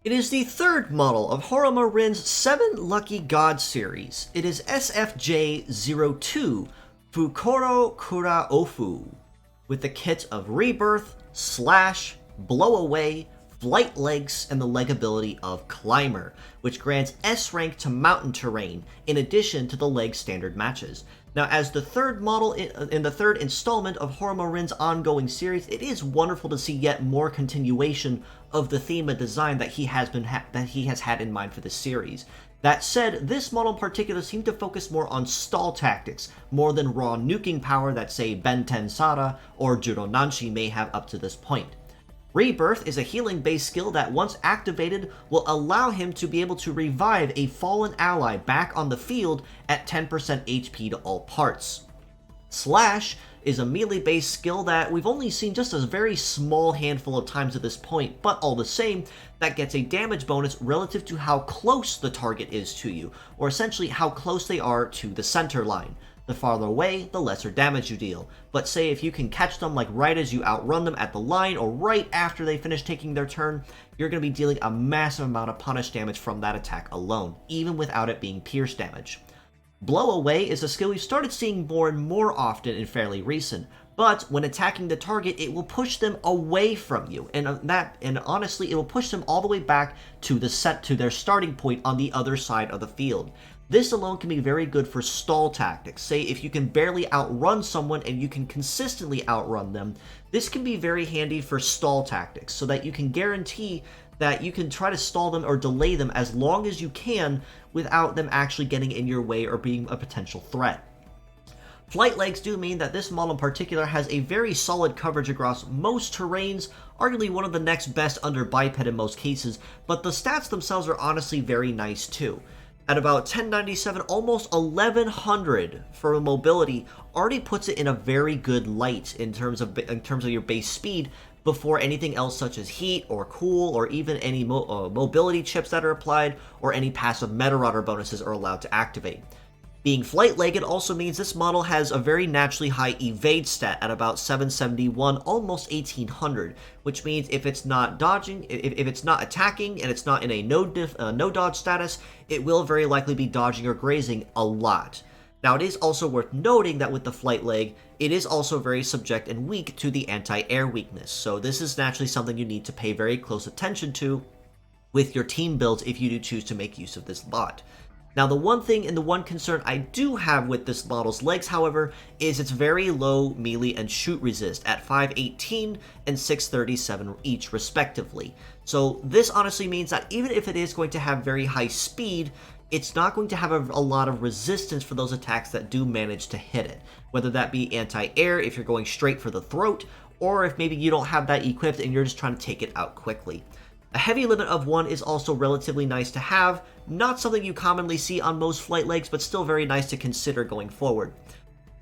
It is the third model of Horuma Rin's 7 Lucky God series. It is SFJ02, Fukorokaoru, with the kit of Rebirth, Slash, Blow Away, Flight Legs, and the leg ability of Climber, which grants S rank to mountain terrain, in addition to the leg standard matches. Now, as the third model in the third installment of Horuma Rin's ongoing series, it is wonderful to see yet more continuation of the theme and design that he has had in mind for this series. That said, this model in particular seemed to focus more on stall tactics, more than raw nuking power that, say, Ben Tensara or Juronanshi may have up to this point. Rebirth is a healing-based skill that, once activated, will allow him to be able to revive a fallen ally back on the field at 10% HP to all parts. Slash is a melee-based skill that we've only seen just a very small handful of times at this point, but all the same, that gets a damage bonus relative to how close the target is to you, or essentially how close they are to the center line. The farther away, the lesser damage you deal. But say if you can catch them like right as you outrun them at the line or right after they finish taking their turn, you're going to be dealing a massive amount of punish damage from that attack alone, even without it being pierce damage. Blow Away is a skill we've started seeing more and more often in fairly recent, but when attacking the target, it will push them away from you, and honestly, it will push them all the way back to their starting point on the other side of the field. This alone can be very good for stall tactics. Say if you can barely outrun someone and you can consistently outrun them, this can be very handy for stall tactics, so that you can guarantee that you can try to stall them or delay them as long as you can without them actually getting in your way or being a potential threat. Flight Legs do mean that this model in particular has a very solid coverage across most terrains, arguably one of the next best under biped in most cases, but the stats themselves are honestly very nice too. At about 1097, almost 1100 for mobility already puts it in a very good light in terms of your base speed before anything else such as heat or cool or even any mobility chips that are applied or any passive meta rodder bonuses are allowed to activate. Being flight-legged also means this model has a very naturally high evade stat at about 771, almost 1800, which means if it's not dodging, if it's not attacking and it's not in a no dodge status, it will very likely be dodging or grazing a lot. Now, it is also worth noting that with the flight leg, it is also very subject and weak to the anti-air weakness, so this is naturally something you need to pay very close attention to with your team builds if you do choose to make use of this bot. Now, the one thing and the one concern I do have with this model's legs, however, is its very low melee and shoot resist at 518 and 637 each, respectively. So this honestly means that even if it is going to have very high speed, it's not going to have a lot of resistance for those attacks that do manage to hit it, whether that be anti-air if you're going straight for the throat, or if maybe you don't have that equipped and you're just trying to take it out quickly. A heavy limit of 1 is also relatively nice to have, not something you commonly see on most flight legs, but still very nice to consider going forward.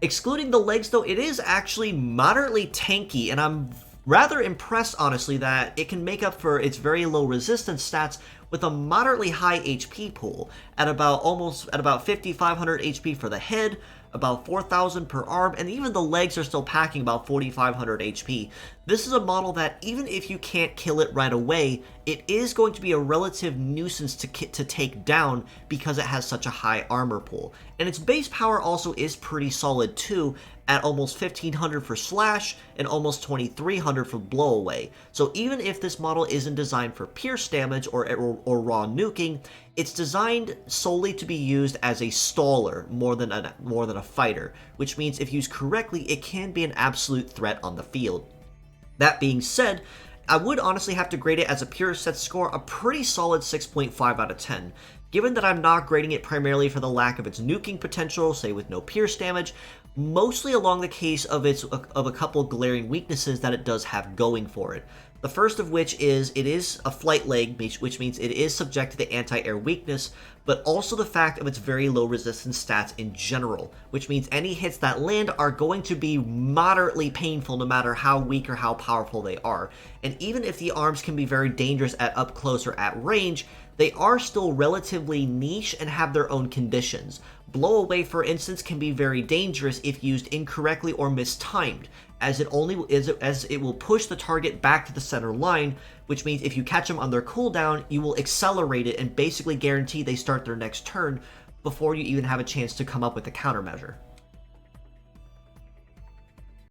Excluding the legs though, it is actually moderately tanky, and I'm rather impressed honestly that it can make up for its very low resistance stats with a moderately high HP pool at about 5,500 HP for the head, about 4,000 per arm, and even the legs are still packing about 4,500 HP. This is a model that even if you can't kill it right away, it is going to be a relative nuisance to take down because it has such a high armor pool. And its base power also is pretty solid too, at almost 1,500 for Slash and almost 2,300 for Blow Away. So even if this model isn't designed for pierce damage or raw nuking, it's designed solely to be used as a staller more than a fighter, which means if used correctly, it can be an absolute threat on the field. That being said, I would honestly have to grade it as a pure set score a pretty solid 6.5 out of 10. Given that I'm not grading it primarily for the lack of its nuking potential, say with no pierce damage, mostly along the case of a couple glaring weaknesses that it does have going for it. The first of which is it is a flight leg, which means it is subject to the anti-air weakness, but also the fact of its very low resistance stats in general, which means any hits that land are going to be moderately painful no matter how weak or how powerful they are. And even if the arms can be very dangerous at up close or at range, they are still relatively niche and have their own conditions. Blow Away, for instance, can be very dangerous if used incorrectly or mistimed, as it will push the target back to the center line, which means if you catch them on their cooldown, you will accelerate it and basically guarantee they start their next turn before you even have a chance to come up with a countermeasure.